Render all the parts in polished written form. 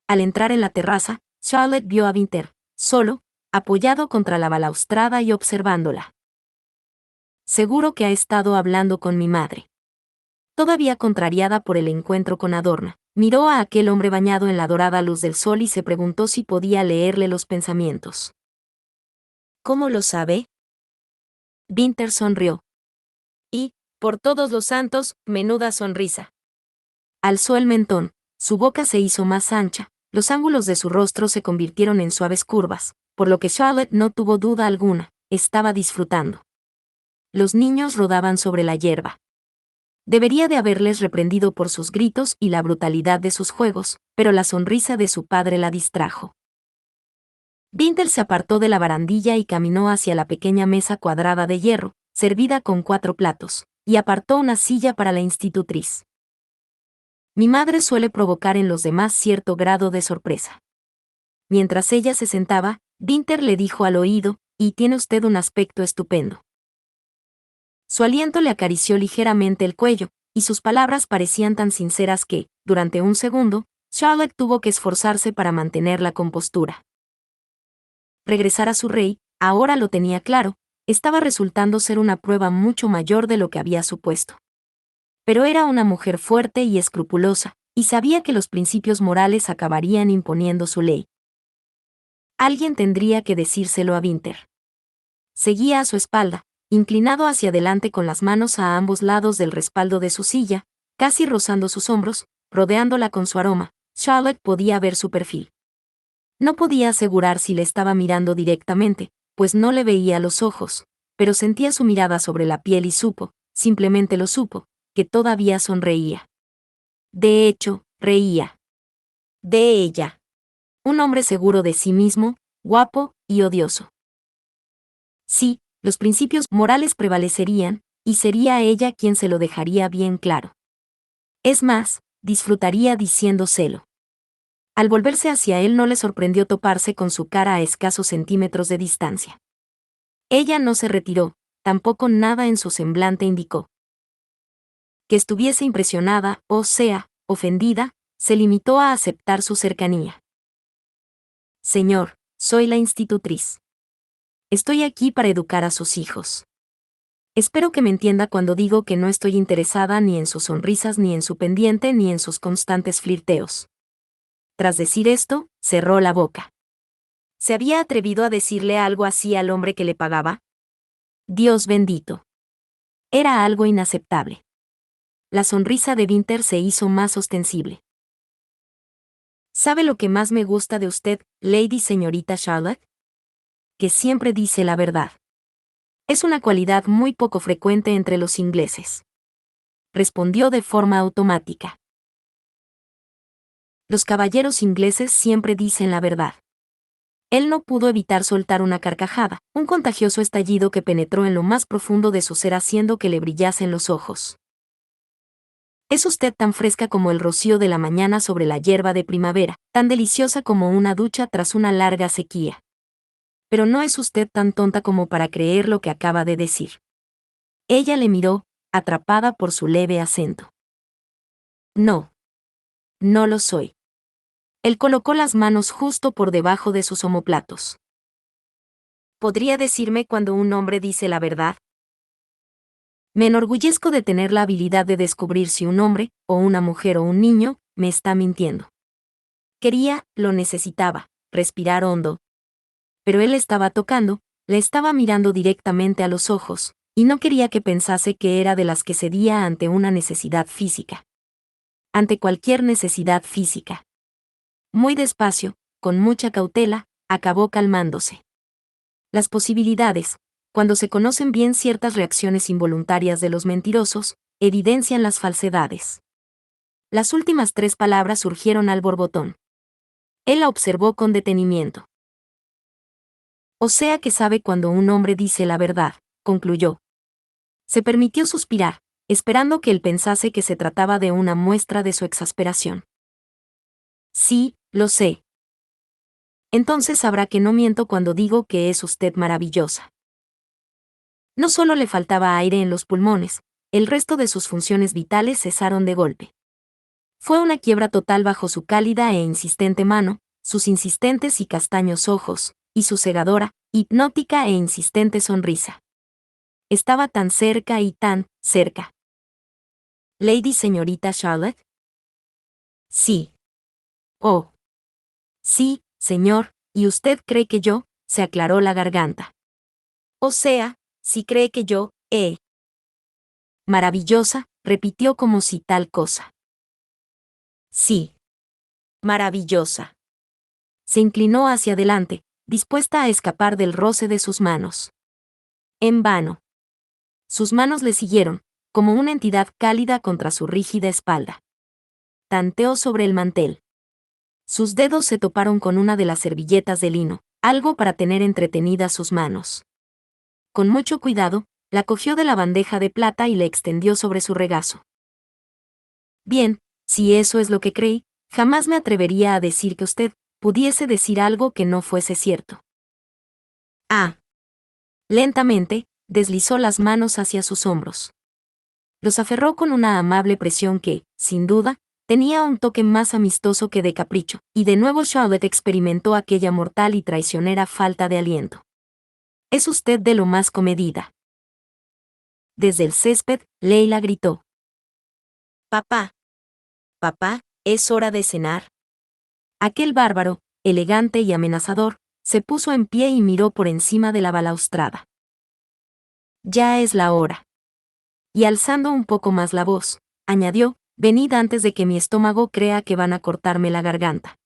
Al entrar en la terraza, Charlotte vio a Winter, solo, apoyado contra la balaustrada y observándola. Seguro que ha estado hablando con mi madre. Todavía contrariada por el encuentro con Adorna, miró a aquel hombre bañado en la dorada luz del sol y se preguntó si podía leerle los pensamientos. ¿Cómo lo sabe? Winter sonrió. Y, por todos los santos, menuda sonrisa. Alzó el mentón, su boca se hizo más ancha, los ángulos de su rostro se convirtieron en suaves curvas, por lo que Charlotte no tuvo duda alguna, estaba disfrutando. Los niños rodaban sobre la hierba. Debería de haberles reprendido por sus gritos y la brutalidad de sus juegos, pero la sonrisa de su padre la distrajo. Winter se apartó de la barandilla y caminó hacia la pequeña mesa cuadrada de hierro, servida con 4 platos, y apartó una silla para la institutriz. Mi madre suele provocar en los demás cierto grado de sorpresa. Mientras ella se sentaba, Winter le dijo al oído, y tiene usted un aspecto estupendo. Su aliento le acarició ligeramente el cuello, y sus palabras parecían tan sinceras que, durante un segundo, Charlotte tuvo que esforzarse para mantener la compostura. Regresar a su rey, ahora lo tenía claro, estaba resultando ser una prueba mucho mayor de lo que había supuesto. Pero era una mujer fuerte y escrupulosa, y sabía que los principios morales acabarían imponiendo su ley. Alguien tendría que decírselo a Winter. Seguía a su espalda, inclinado hacia adelante con las manos a ambos lados del respaldo de su silla, casi rozando sus hombros, rodeándola con su aroma. Charlotte podía ver su perfil. No podía asegurar si le estaba mirando directamente, pues no le veía los ojos, pero sentía su mirada sobre la piel y supo, simplemente lo supo, que todavía sonreía. De hecho, reía. De ella. Un hombre seguro de sí mismo, guapo y odioso. Sí, los principios morales prevalecerían, y sería ella quien se lo dejaría bien claro. Es más, disfrutaría diciéndoselo. Al volverse hacia él no le sorprendió toparse con su cara a escasos centímetros de distancia. Ella no se retiró, tampoco nada en su semblante indicó que estuviese impresionada, o sea, ofendida, se limitó a aceptar su cercanía. Señor, soy la institutriz. Estoy aquí para educar a sus hijos. Espero que me entienda cuando digo que no estoy interesada ni en sus sonrisas ni en su pendiente ni en sus constantes flirteos. Tras decir esto, cerró la boca. ¿Se había atrevido a decirle algo así al hombre que le pagaba? Dios bendito. Era algo inaceptable. La sonrisa de Winter se hizo más ostensible. ¿Sabe lo que más me gusta de usted, Lady Señorita Charlotte? Que siempre dice la verdad. Es una cualidad muy poco frecuente entre los ingleses. Respondió de forma automática. Los caballeros ingleses siempre dicen la verdad. Él no pudo evitar soltar una carcajada, un contagioso estallido que penetró en lo más profundo de su ser haciendo que le brillasen los ojos. Es usted tan fresca como el rocío de la mañana sobre la hierba de primavera, tan deliciosa como una ducha tras una larga sequía. Pero no es usted tan tonta como para creer lo que acaba de decir. Ella le miró, atrapada por su leve acento. No. No lo soy. Él colocó las manos justo por debajo de sus omóplatos. ¿Podría decirme cuando un hombre dice la verdad? Me enorgullezco de tener la habilidad de descubrir si un hombre, o una mujer o un niño, me está mintiendo. Quería, lo necesitaba, respirar hondo. Pero él estaba tocando, le estaba mirando directamente a los ojos, y no quería que pensase que era de las que cedía ante una necesidad física. Ante cualquier necesidad física. Muy despacio, con mucha cautela, acabó calmándose. Las posibilidades, cuando se conocen bien ciertas reacciones involuntarias de los mentirosos, evidencian las falsedades. Las últimas 3 palabras surgieron al borbotón. Él la observó con detenimiento. O sea que sabe cuando un hombre dice la verdad, concluyó. Se permitió suspirar, esperando que él pensase que se trataba de una muestra de su exasperación. Sí, lo sé. Entonces sabrá que no miento cuando digo que es usted maravillosa. No solo le faltaba aire en los pulmones, el resto de sus funciones vitales cesaron de golpe. Fue una quiebra total bajo su cálida e insistente mano, sus insistentes y castaños ojos, y su cegadora, hipnótica e insistente sonrisa. Estaba tan cerca y tan cerca. ¿Lady señorita Charlotte? Sí. Oh. Sí, señor, ¿y usted cree que yo? Se aclaró la garganta. O sea, si cree que yo, Maravillosa, repitió como si tal cosa. Sí. Maravillosa. Se inclinó hacia adelante, dispuesta a escapar del roce de sus manos. En vano. Sus manos le siguieron, como una entidad cálida contra su rígida espalda. Tanteó sobre el mantel. Sus dedos se toparon con una de las servilletas de lino, algo para tener entretenidas sus manos. Con mucho cuidado, la cogió de la bandeja de plata y le extendió sobre su regazo. Bien, si eso es lo que creí, jamás me atrevería a decir que usted pudiese decir algo que no fuese cierto. Ah. Lentamente, deslizó las manos hacia sus hombros. Los aferró con una amable presión que, sin duda, tenía un toque más amistoso que de capricho, y de nuevo Charlotte experimentó aquella mortal y traicionera falta de aliento. Es usted de lo más comedida. Desde el césped, Leila gritó. Papá. Papá, es hora de cenar. Aquel bárbaro, elegante y amenazador, se puso en pie y miró por encima de la balaustrada. Ya es la hora. Y alzando un poco más la voz, añadió, venid antes de que mi estómago crea que van a cortarme la garganta.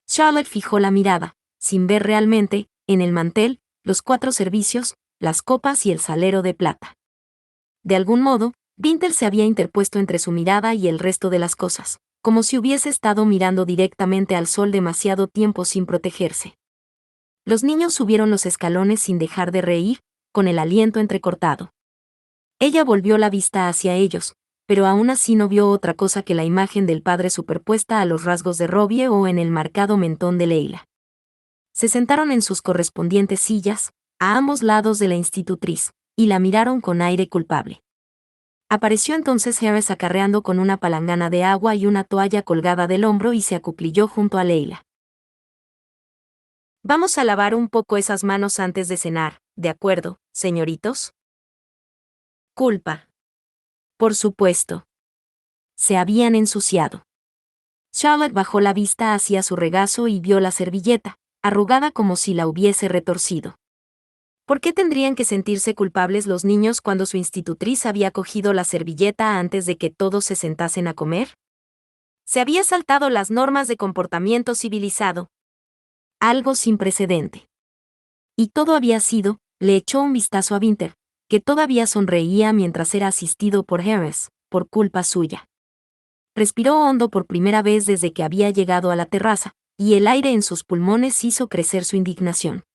Charlotte fijó la mirada, sin ver realmente, en el mantel, los 4 servicios, las copas y el salero de plata. De algún modo, Winter se había interpuesto entre su mirada y el resto de las cosas, como si hubiese estado mirando directamente al sol demasiado tiempo sin protegerse. Los niños subieron los escalones sin dejar de reír, con el aliento entrecortado. Ella volvió la vista hacia ellos, pero aún así no vio otra cosa que la imagen del padre superpuesta a los rasgos de Robbie o en el marcado mentón de Leila. Se sentaron en sus correspondientes sillas, a ambos lados de la institutriz, y la miraron con aire culpable. Apareció entonces Harris acarreando con una palangana de agua y una toalla colgada del hombro y se acuclilló junto a Leila. Vamos a lavar un poco esas manos antes de cenar, ¿de acuerdo, señoritos? Culpa. Por supuesto. Se habían ensuciado. Charlotte bajó la vista hacia su regazo y vio la servilleta, arrugada como si la hubiese retorcido. ¿Por qué tendrían que sentirse culpables los niños cuando su institutriz había cogido la servilleta antes de que todos se sentasen a comer? Se había saltado las normas de comportamiento civilizado. Algo sin precedente. Y todo había sido, le echó un vistazo a Winter, que todavía sonreía mientras era asistido por Harris, por culpa suya. Respiró hondo por primera vez desde que había llegado a la terraza, y el aire en sus pulmones hizo crecer su indignación.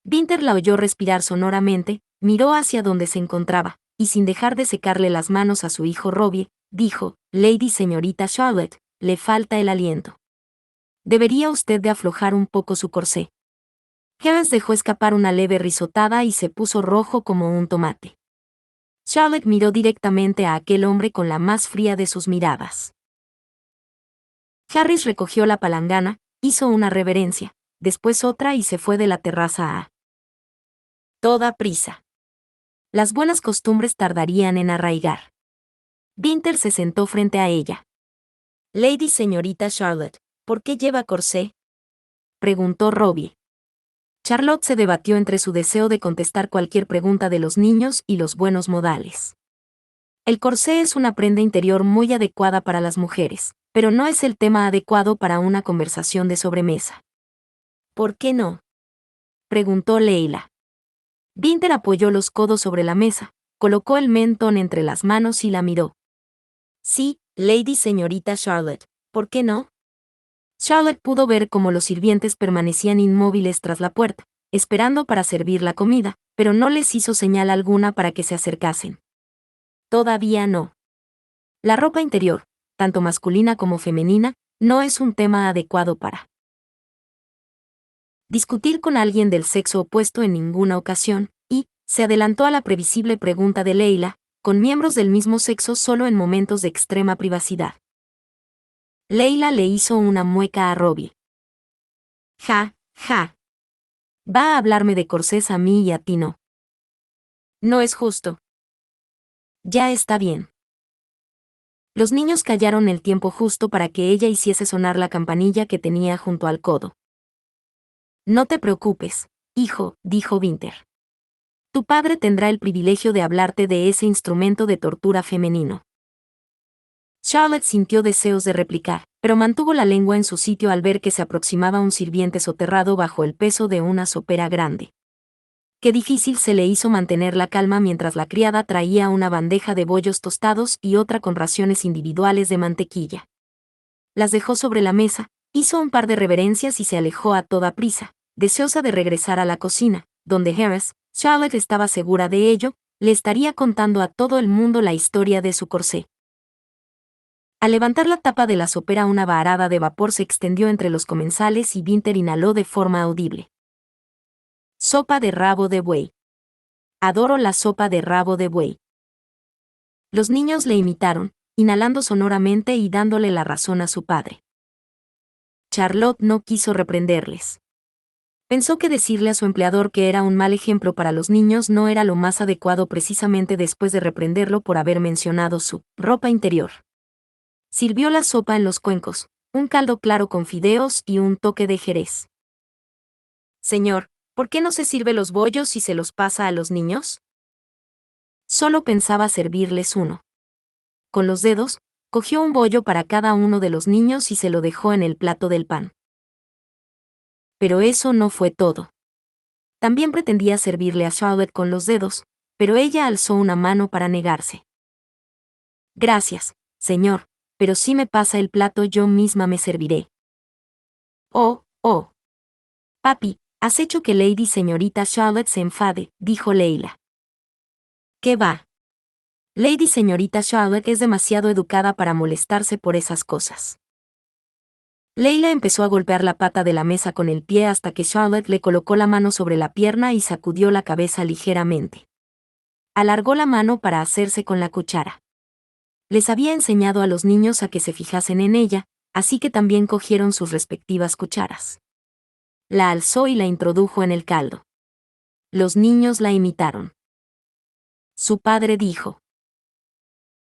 Winter la oyó respirar sonoramente, miró hacia donde se encontraba, y sin dejar de secarle las manos a su hijo Robbie, dijo, Lady señorita Charlotte, le falta el aliento. Debería usted de aflojar un poco su corsé. Harris dejó escapar una leve risotada y se puso rojo como un tomate. Charlotte miró directamente a aquel hombre con la más fría de sus miradas. Harris recogió la palangana, hizo una reverencia, después otra y se fue de la terraza a toda prisa. Las buenas costumbres tardarían en arraigar. Winter se sentó frente a ella. Lady señorita Charlotte, ¿por qué lleva corsé? Preguntó Robbie. Charlotte se debatió entre su deseo de contestar cualquier pregunta de los niños y los buenos modales. El corsé es una prenda interior muy adecuada para las mujeres, pero no es el tema adecuado para una conversación de sobremesa. ¿Por qué no? Preguntó Leila. Winter apoyó los codos sobre la mesa, colocó el mentón entre las manos y la miró. Sí, Lady señorita Charlotte, ¿por qué no? Charlotte pudo ver cómo los sirvientes permanecían inmóviles tras la puerta, esperando para servir la comida, pero no les hizo señal alguna para que se acercasen. Todavía no. La ropa interior, tanto masculina como femenina, no es un tema adecuado para discutir con alguien del sexo opuesto en ninguna ocasión, y se adelantó a la previsible pregunta de Leila, con miembros del mismo sexo solo en momentos de extrema privacidad. Leila le hizo una mueca a Robbie. Ja, ja. Va a hablarme de corsés a mí y a ti no. No es justo. Ya está bien. Los niños callaron el tiempo justo para que ella hiciese sonar la campanilla que tenía junto al codo. No te preocupes, hijo, dijo Winter. Tu padre tendrá el privilegio de hablarte de ese instrumento de tortura femenino. Charlotte sintió deseos de replicar, pero mantuvo la lengua en su sitio al ver que se aproximaba un sirviente soterrado bajo el peso de una sopera grande. Qué difícil se le hizo mantener la calma mientras la criada traía una bandeja de bollos tostados y otra con raciones individuales de mantequilla. Las dejó sobre la mesa, hizo un par de reverencias y se alejó a toda prisa, deseosa de regresar a la cocina, donde Harris, Charlotte estaba segura de ello, le estaría contando a todo el mundo la historia de su corsé. Al levantar la tapa de la sopera una varada de vapor se extendió entre los comensales y Winter inhaló de forma audible. Sopa de rabo de buey. Adoro la sopa de rabo de buey. Los niños le imitaron, inhalando sonoramente y dándole la razón a su padre. Charlotte no quiso reprenderles. Pensó que decirle a su empleador que era un mal ejemplo para los niños no era lo más adecuado precisamente después de reprenderlo por haber mencionado su ropa interior. Sirvió la sopa en los cuencos, un caldo claro con fideos y un toque de jerez. Señor, ¿por qué no se sirve los bollos y se los pasa a los niños? Solo pensaba servirles uno. Con los dedos, cogió un bollo para cada uno de los niños y se lo dejó en el plato del pan. Pero eso no fue todo. También pretendía servirle a Charlotte con los dedos, pero ella alzó una mano para negarse. Gracias, señor, pero si me pasa el plato yo misma me serviré. Oh, oh. Papi, has hecho que Lady Señorita Charlotte se enfade, dijo Leila. ¿Qué va? Lady Señorita Charlotte es demasiado educada para molestarse por esas cosas. Leila empezó a golpear la pata de la mesa con el pie hasta que Charlotte le colocó la mano sobre la pierna y sacudió la cabeza ligeramente. Alargó la mano para hacerse con la cuchara. Les había enseñado a los niños a que se fijasen en ella, así que también cogieron sus respectivas cucharas. La alzó y la introdujo en el caldo. Los niños la imitaron. Su padre dijo: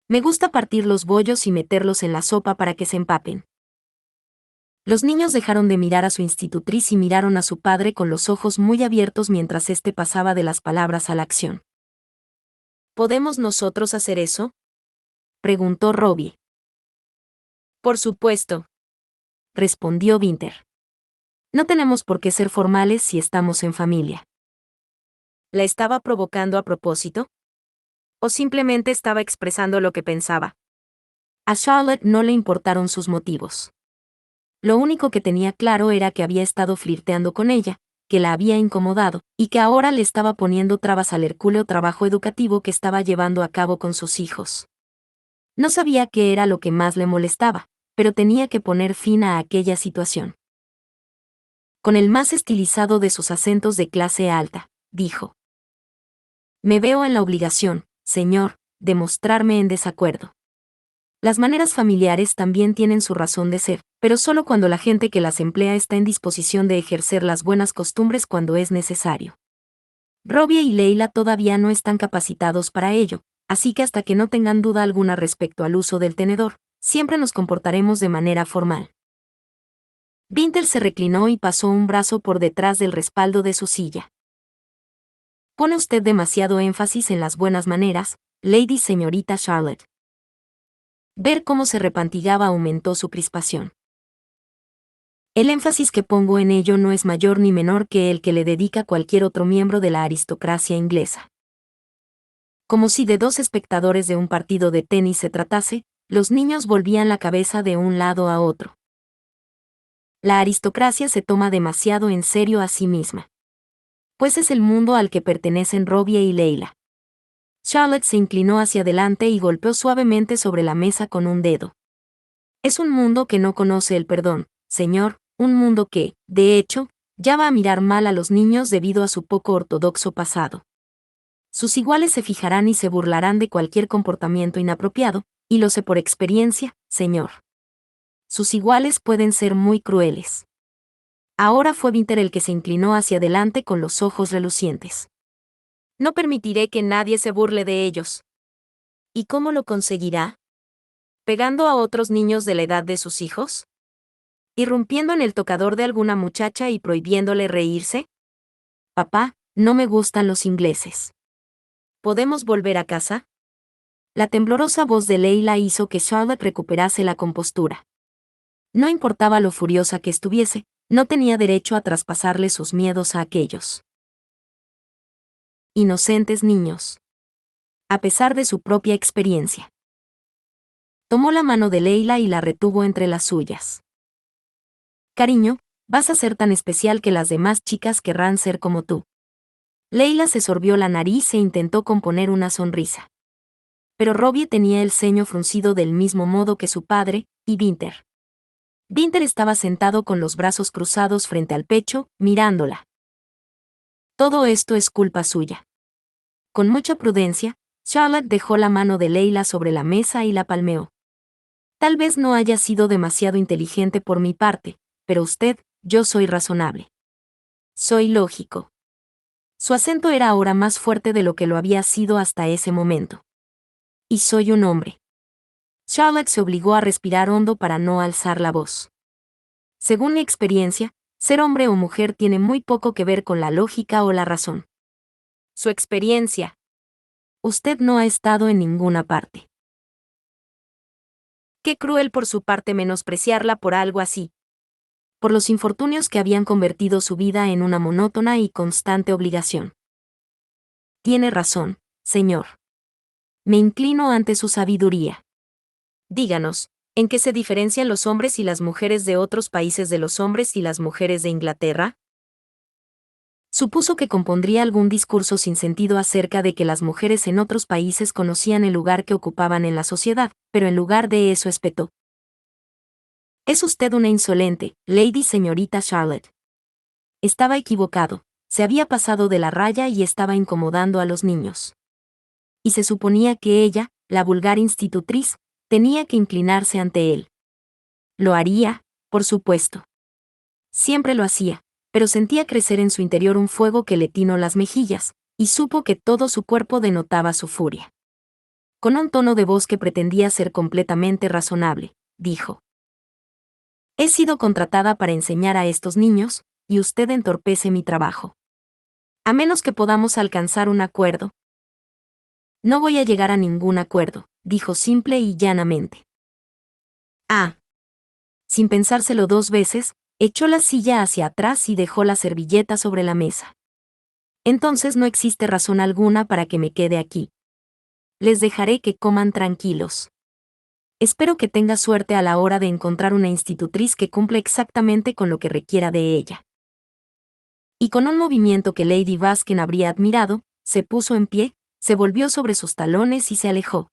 Me gusta partir los bollos y meterlos en la sopa para que se empapen. Los niños dejaron de mirar a su institutriz y miraron a su padre con los ojos muy abiertos mientras éste pasaba de las palabras a la acción. ¿Podemos nosotros hacer eso?, preguntó Robbie. Por supuesto, respondió Winter. No tenemos por qué ser formales si estamos en familia. ¿La estaba provocando a propósito? ¿O simplemente estaba expresando lo que pensaba? A Charlotte no le importaron sus motivos. Lo único que tenía claro era que había estado flirteando con ella, que la había incomodado, y que ahora le estaba poniendo trabas al hercúleo trabajo educativo que estaba llevando a cabo con sus hijos. No sabía qué era lo que más le molestaba, pero tenía que poner fin a aquella situación. Con el más estilizado de sus acentos de clase alta, dijo: Me veo en la obligación, señor, de mostrarme en desacuerdo. Las maneras familiares también tienen su razón de ser, pero solo cuando la gente que las emplea está en disposición de ejercer las buenas costumbres cuando es necesario. Robbie y Leila todavía no están capacitados para ello, así que hasta que no tengan duda alguna respecto al uso del tenedor, siempre nos comportaremos de manera formal. Winter se reclinó y pasó un brazo por detrás del respaldo de su silla. Pone usted demasiado énfasis en las buenas maneras, Lady Señorita Charlotte. Ver cómo se repantigaba aumentó su crispación. El énfasis que pongo en ello no es mayor ni menor que el que le dedica cualquier otro miembro de la aristocracia inglesa. Como si de dos espectadores de un partido de tenis se tratase, los niños volvían la cabeza de un lado a otro. La aristocracia se toma demasiado en serio a sí misma. Pues es el mundo al que pertenecen Robbie y Leila. Charlotte se inclinó hacia adelante y golpeó suavemente sobre la mesa con un dedo. Es un mundo que no conoce el perdón, señor, un mundo que, de hecho, ya va a mirar mal a los niños debido a su poco ortodoxo pasado. Sus iguales se fijarán y se burlarán de cualquier comportamiento inapropiado, y lo sé por experiencia, señor. sus iguales pueden ser muy crueles. Ahora fue Winter el que se inclinó hacia adelante con los ojos relucientes. No permitiré que nadie se burle de ellos. ¿Y cómo lo conseguirá? ¿Pegando a otros niños de la edad de sus hijos? ¿Irrumpiendo en el tocador de alguna muchacha y prohibiéndole reírse? Papá, no me gustan los ingleses. ¿Podemos volver a casa? La temblorosa voz de Leila hizo que Charlotte recuperase la compostura. No importaba lo furiosa que estuviese, no tenía derecho a traspasarle sus miedos a aquellos inocentes niños. A pesar de su propia experiencia. Tomó la mano de Leila y la retuvo entre las suyas. Cariño, vas a ser tan especial que las demás chicas querrán ser como tú. Leila se sorbió la nariz e intentó componer una sonrisa. Pero Robbie tenía el ceño fruncido del mismo modo que su padre, y Winter. Winter estaba sentado con los brazos cruzados frente al pecho, mirándola. Todo esto es culpa suya. Con mucha prudencia, Charlotte dejó la mano de Leila sobre la mesa y la palmeó. Tal vez no haya sido demasiado inteligente por mi parte, pero yo soy razonable. Soy lógico. Su acento era ahora más fuerte de lo que lo había sido hasta ese momento. Y soy un hombre. Charlotte se obligó a respirar hondo para no alzar la voz. Según mi experiencia, ser hombre o mujer tiene muy poco que ver con la lógica o la razón. Su experiencia. Usted no ha estado en ninguna parte. Qué cruel por su parte menospreciarla por algo así. Por los infortunios que habían convertido su vida en una monótona y constante obligación. Tiene razón, señor. Me inclino ante su sabiduría. Díganos, ¿en qué se diferencian los hombres y las mujeres de otros países de los hombres y las mujeres de Inglaterra? Supuso que compondría algún discurso sin sentido acerca de que las mujeres en otros países conocían el lugar que ocupaban en la sociedad, pero en lugar de eso espetó. Es usted una insolente, Lady Señorita Charlotte. Estaba equivocado, se había pasado de la raya y estaba incomodando a los niños. Y se suponía que ella, la vulgar institutriz, tenía que inclinarse ante él. Lo haría, por supuesto. Siempre lo hacía, pero sentía crecer en su interior un fuego que le tinó las mejillas, y supo que todo su cuerpo denotaba su furia. Con un tono de voz que pretendía ser completamente razonable, dijo: He sido contratada para enseñar a estos niños, y usted entorpece mi trabajo. A menos que podamos alcanzar un acuerdo. No voy a llegar a ningún acuerdo, dijo simple y llanamente. Ah. Sin pensárselo dos veces, echó la silla hacia atrás y dejó la servilleta sobre la mesa. Entonces no existe razón alguna para que me quede aquí. Les dejaré que coman tranquilos. Espero que tenga suerte a la hora de encontrar una institutriz que cumpla exactamente con lo que requiera de ella. Y con un movimiento que Lady Baskin habría admirado, se puso en pie, se volvió sobre sus talones y se alejó.